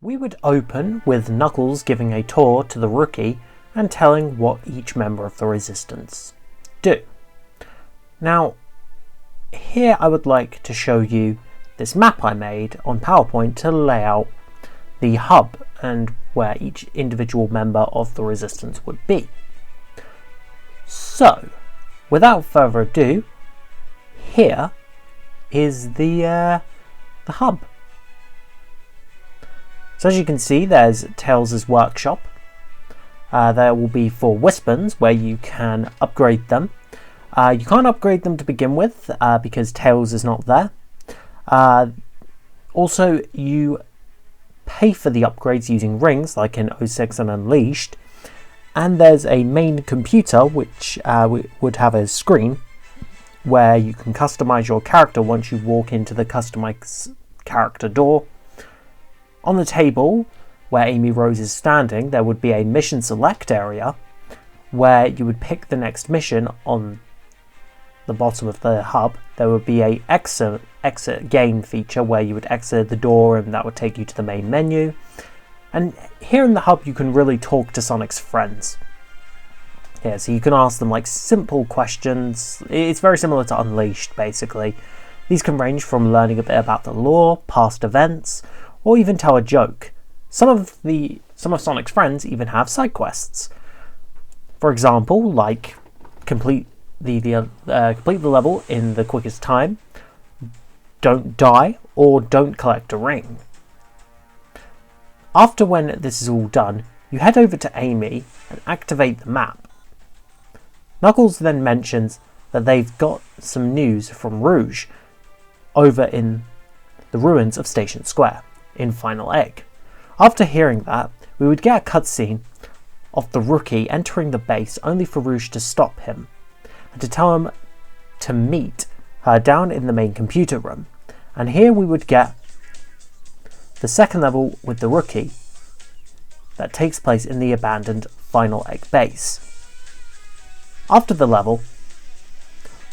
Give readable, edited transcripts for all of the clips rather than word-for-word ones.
We would open with Knuckles giving a tour to the rookie and telling what each member of the Resistance do. Now, here I would like to show you this map I made on PowerPoint to lay out the hub and where each individual member of the Resistance would be. So, without further ado, here is the hub. So as you can see, there's Tails' workshop. There will be 4 Wispons where you can upgrade them. You can't upgrade them to begin with because Tails is not there. Also, you pay for the upgrades using rings like in 06 and Unleashed. And there's a main computer which would have a screen where you can customize your character once you walk into the customize character door. On the table where Amy Rose is standing, there would be a mission select area where you would pick the next mission. On the bottom of the hub, there would be a exit game feature where you would exit the door and that would take you to the main menu. And here in the hub you can really talk to Sonic's friends. Yeah, so you can ask them like simple questions. It's very similar to Unleashed basically. These can range from learning a bit about the lore, past events, or even tell a joke. Some of Sonic's friends even have side quests. For example, like complete the level in the quickest time, don't die, or don't collect a ring. After when this is all done, you head over to Amy and activate the map. Knuckles then mentions that they've got some news from Rouge over in the ruins of Station Square in Final Egg. After hearing that, we would get a cutscene of the rookie entering the base only for Rouge to stop him and to tell him to meet her down in the main computer room. And here we would get the second level with the rookie that takes place in the abandoned Final Egg base. After the level,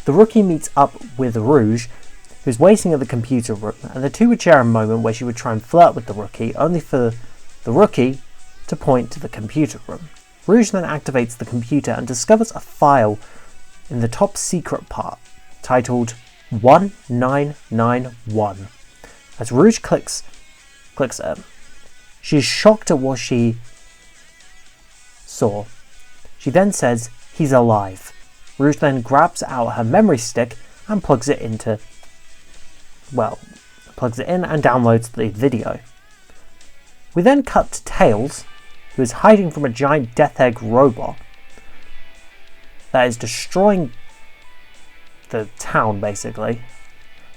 the rookie meets up with Rouge, who's waiting at the computer room, and the two would share a moment where she would try and flirt with the rookie, only for the rookie to point to the computer room. Rouge then activates the computer and discovers a file in the top secret part, titled 1991. As Rouge clicks it, she is shocked at what she saw. She then says, "He's alive." Rouge then grabs out her memory stick and plugs it in and downloads the video. We then cut to Tails, who is hiding from a giant Death Egg robot that is destroying the town, basically.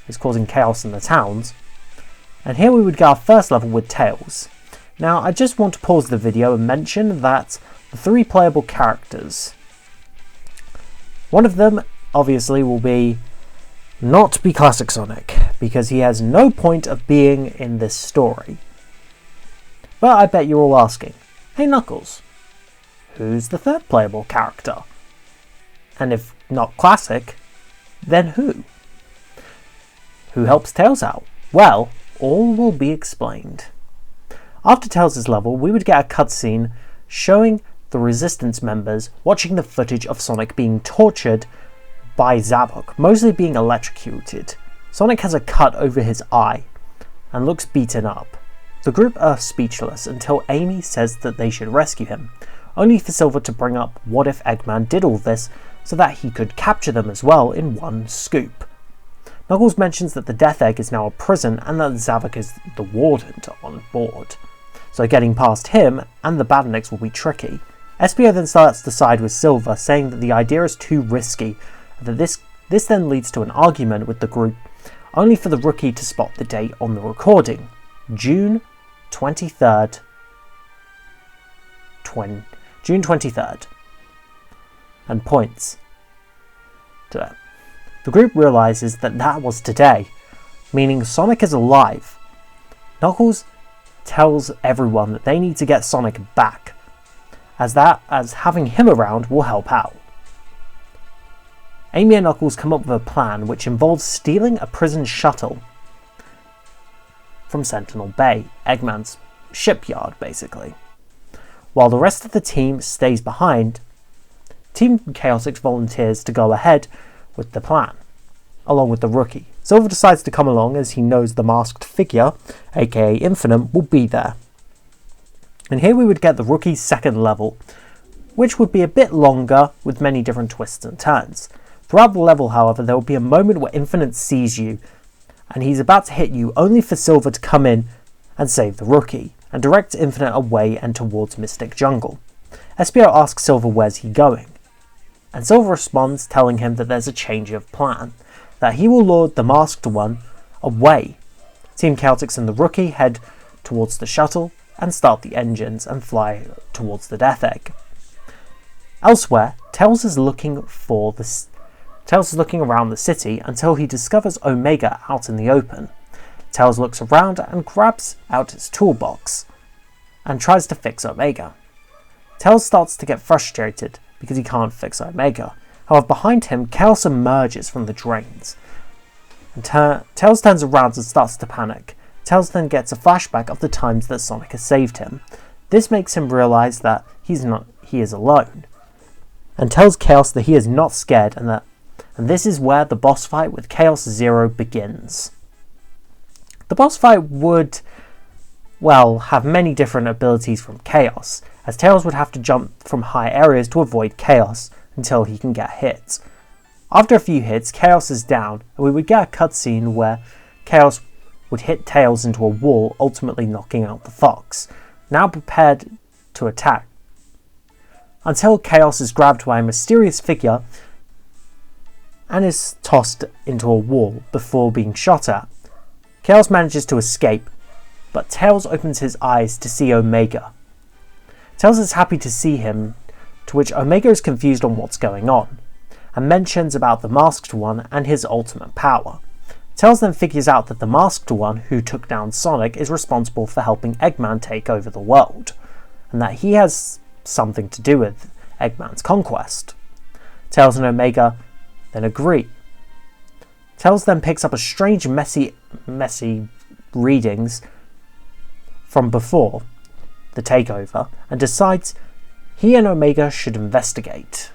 It's causing chaos in the towns. And here we would get our first level with Tails. Now, I just want to pause the video and mention that the 3 playable characters, one of them obviously will not be Classic Sonic, because he has no point of being in this story. But I bet you're all asking, hey Knuckles, who's the 3rd playable character? And if not Classic, then who? Who helps Tails out? Well, all will be explained. After Tails' level, we would get a cutscene showing the Resistance members watching the footage of Sonic being tortured by Zavok, mostly being electrocuted. Sonic has a cut over his eye and looks beaten up. The group are speechless until Amy says that they should rescue him, only for Silver to bring up what if Eggman did all this so that he could capture them as well in one scoop. Knuckles mentions that the Death Egg is now a prison and that Zavok is the warden on board, so getting past him and the Badniks will be tricky. SPO then starts to side with Silver, saying that the idea is too risky, and that this then leads to an argument with the group, only for the rookie to spot the date on the recording, June 23rd, and points to it. The group realizes that was today, meaning Sonic is alive. Knuckles tells everyone that they need to get Sonic back, as having him around will help out. Amy and Knuckles come up with a plan which involves stealing a prison shuttle from Sentinel Bay, Eggman's shipyard, basically. While the rest of the team stays behind, Team Chaotixs volunteers to go ahead with the plan, along with the rookie. Silver decides to come along as he knows the masked figure, aka Infinite, will be there. And here we would get the rookie's second level, which would be a bit longer with many different twists and turns. Throughout the level, however, there will be a moment where Infinite sees you, and he's about to hit you, only for Silver to come in and save the rookie, and direct Infinite away and towards Mystic Jungle. Espio asks Silver where's he going, and Silver responds telling him that there's a change of plan, that he will lure the Masked One away. Team Chaotixs and the rookie head towards the shuttle and start the engines and fly towards the Death Egg. Elsewhere, Tails is looking around the city until he discovers Omega out in the open. Tails looks around and grabs out his toolbox and tries to fix Omega. Tails starts to get frustrated because he can't fix Omega. However, behind him, Chaos emerges from the drains. And Tails turns around and starts to panic. Tails then gets a flashback of the times that Sonic has saved him. This makes him realise that he is alone, and tells Chaos that he is not scared and this is where the boss fight with Chaos Zero begins. The boss fight would, well, have many different abilities from Chaos, as Tails would have to jump from high areas to avoid Chaos until he can get hit. After a few hits, Chaos is down, and we would get a cutscene where Chaos would hit Tails into a wall, ultimately knocking out the fox, now prepared to attack, until Chaos is grabbed by a mysterious figure and is tossed into a wall before being shot at. Chaos manages to escape, but Tails opens his eyes to see Omega. Tails is happy to see him, to which Omega is confused on what's going on, and mentions about the Masked One and his ultimate power. Tails then figures out that the Masked One who took down Sonic is responsible for helping Eggman take over the world, and that he has something to do with Eggman's conquest. Tails and Omega then agree. Tails then picks up a strange messy readings from before the takeover and decides he and Omega should investigate.